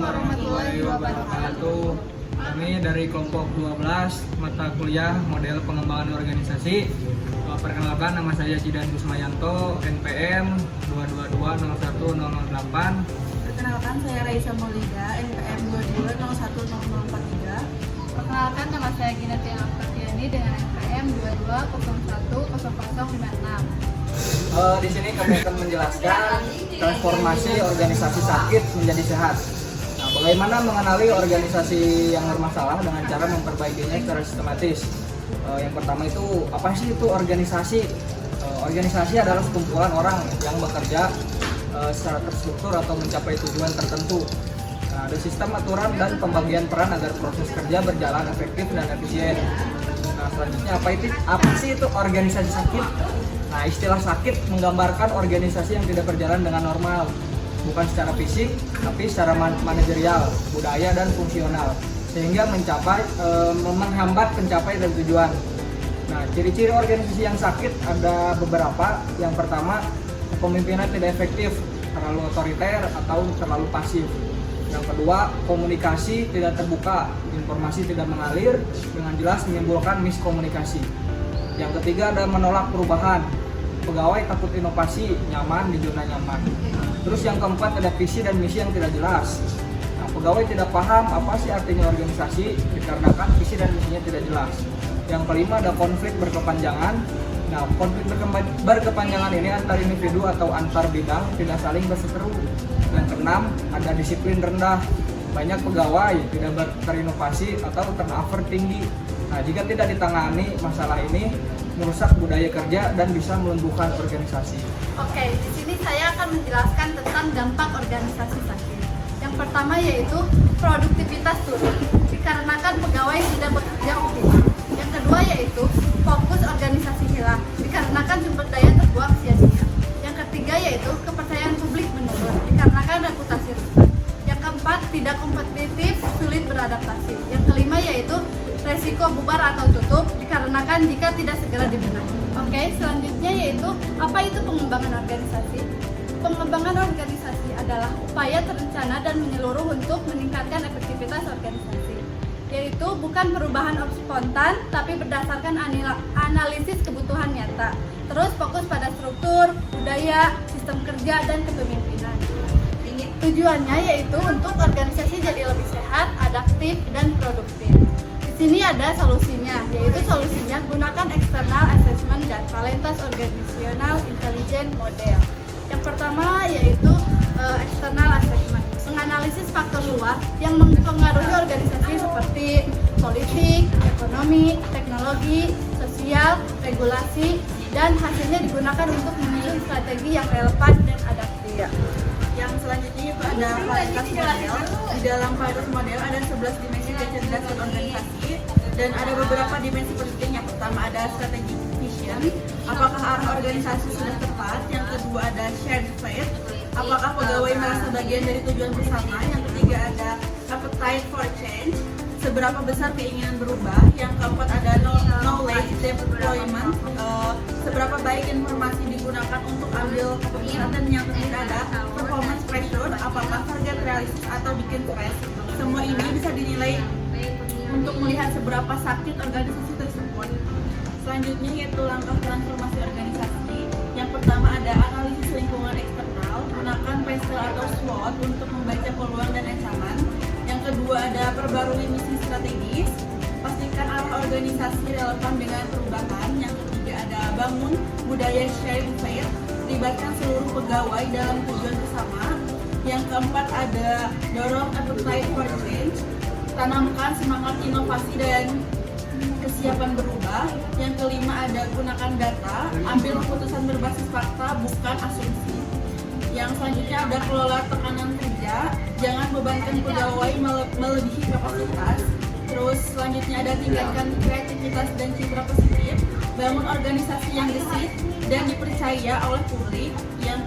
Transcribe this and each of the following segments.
warahmatullahi wabarakatuh. Kami dari kelompok 12 mata kuliah model pengembangan organisasi. Perkenalkan, nama saya Jidan Gusmayanto, NPM 222010008. Perkenalkan, saya Raisa Maulida, NPM 2201043. Perkenalkan, nama saya Ginatia Afkatiani dengan NPM 22010056. Di sini kami akan menjelaskan transformasi organisasi sakit menjadi sehat. Nah, bagaimana mengenali organisasi yang bermasalah dengan cara memperbaikinya secara sistematis. Yang pertama itu, apa sih itu organisasi? Organisasi adalah sekumpulan orang yang bekerja secara terstruktur atau mencapai tujuan tertentu. Nah, ada sistem aturan dan pembagian peran agar proses kerja berjalan efektif dan efisien. Nah, selanjutnya apa sih itu organisasi sakit? Nah, istilah sakit menggambarkan organisasi yang tidak berjalan dengan normal, bukan secara fisik, tapi secara manajerial, budaya, dan fungsional, sehingga menghambat pencapaian dan tujuan. Nah, ciri-ciri organisasi yang sakit ada beberapa. Yang pertama, kepemimpinan tidak efektif, terlalu otoriter atau terlalu pasif. Yang kedua, komunikasi tidak terbuka, informasi tidak mengalir dengan jelas, menimbulkan miskomunikasi. Yang ketiga, ada menolak perubahan, pegawai takut inovasi, nyaman di zona nyaman. Terus yang keempat, ada visi dan misi yang tidak jelas. Nah, pegawai tidak paham apa sih artinya organisasi dikarenakan visi dan misinya tidak jelas. Yang kelima, ada konflik berkepanjangan. Nah, konflik berkepanjangan ini antar individu atau antar bidang tidak saling berseteru. Yang keenam, ada disiplin rendah. Banyak pegawai tidak terinovasi atau turnover tinggi. Nah, jika tidak ditangani masalah ini, merusak budaya kerja dan bisa melumpuhkan organisasi. Oke, di sini saya akan menjelaskan tentang dampak organisasi sakit. Yang pertama yaitu produktivitas turun, dikarenakan pegawai tidak bekerja optimal. Yang kedua yaitu fokus organisasi hilang, dikarenakan sumber daya terbuang sia-sia. Yang ketiga yaitu kepercayaan publik menurun, dikarenakan reputasi rusak. Yang keempat, tidak kompetitif, sulit beradaptasi. Yang kelima yaitu resiko bubar atau tutup dikarenakan jika tidak segera dibenahi. Oke, selanjutnya yaitu apa itu pengembangan organisasi? Pengembangan organisasi adalah upaya terencana dan menyeluruh untuk meningkatkan efektivitas organisasi, yaitu bukan perubahan spontan tapi berdasarkan analisis kebutuhan nyata. Terus fokus pada struktur, budaya, sistem kerja, dan kepemimpinan. Tujuannya yaitu untuk organisasi jadi lebih sehat, adaptif, dan produktif. Di sini ada solusinya, yaitu solusinya gunakan external assessment dan Valentas Organizational Intelligence Model. Yang pertama yaitu external assessment, menganalisis faktor luar yang mempengaruhi organisasi seperti politik, ekonomi, teknologi, sosial, regulasi, dan hasilnya digunakan untuk memilih strategi yang relevan dan adaptif. Yang selanjutnya itu ada Valentas Model. Di dalam Valentas Model ada 11 dimensi kecerdasan organisasi dan ada beberapa dimensi penting. Yang pertama ada strategi vision, apakah arah organisasi sudah tepat. Yang kedua ada shared faith, apakah pegawai merasa bagian dari tujuan bersama. Yang ketiga ada appetite for change, seberapa besar keinginan berubah. Yang keempat ada knowledge deployment, seberapa baik informasi digunakan untuk ambil keputusan. Dan yang terakhir ada performance pressure, apakah target realistis atau bikin stres. Semua ini bisa dinilai untuk melihat seberapa sakit organisasi tersebut. Selanjutnya yaitu langkah transformasi organisasi. Yang pertama ada analisis lingkungan eksternal, gunakan PESTEL atau SWOT untuk membaca peluang dan ancaman. Yang kedua ada perbarui misi strategis, pastikan arah organisasi relevan dengan perubahan. Yang ketiga ada bangun budaya shared faith, libatkan seluruh pegawai dalam tujuan bersama. Yang keempat ada dorong appetite for change, tanamkan semangat inovasi dan kesiapan berubah. Yang kelima ada gunakan data, ambil keputusan berbasis fakta bukan asumsi. Yang selanjutnya ada kelola tekanan kerja, jangan bebankan pegawai melebihi kapasitas. Terus selanjutnya ada tingkatkan kreativitas dan citra positif, bangun organisasi yang gesit dan dipercaya oleh publik. Yang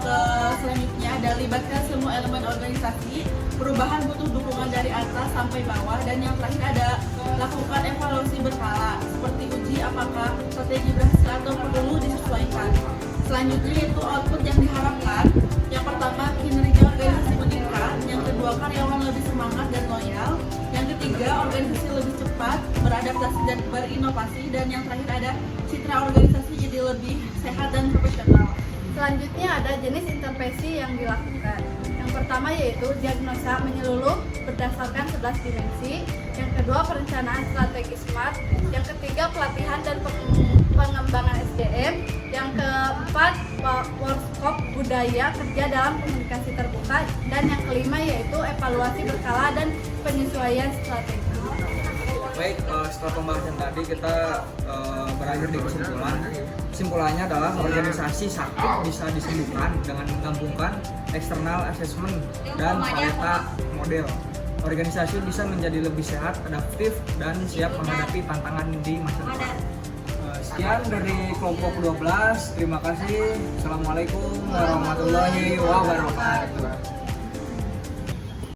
selanjutnya ada libatkan semua elemen organisasi, perubahan butuh dukungan dari atas sampai bawah. Dan yang terakhir ada lakukan evaluasi berkala, seperti uji apakah strategi berhasil atau perlu disesuaikan. Selanjutnya itu output yang diharapkan. Yang pertama, kinerja organisasi meningkat. Yang kedua, kedua, karyawan lebih semangat dan loyal. Yang ketiga, organisasi lebih cepat, beradaptasi dan berinovasi. Dan yang terakhir ada citra organisasi jadi lebih sehat dan profesional. Selanjutnya ada jenis intervensi yang dilakukan. Yang pertama yaitu diagnosa menyeluruh berdasarkan 11 dimensi. Yang kedua perencanaan strategi SMART. Yang ketiga pelatihan dan pengembangan SDM. Yang keempat workshop budaya kerja dalam komunikasi terbuka. Dan yang kelima yaitu evaluasi berkala dan penyesuaian strategi. Baik, setelah pembahasan tadi kita berakhir di kesimpulan. Kesimpulannya adalah organisasi sakit bisa disembuhkan dengan menggabungkan external assessment dan Pareto model. Organisasi bisa menjadi lebih sehat, adaptif, dan siap menghadapi tantangan di masa depan. Sekian dari kelompok 12. Terima kasih. Assalamualaikum warahmatullahi wabarakatuh.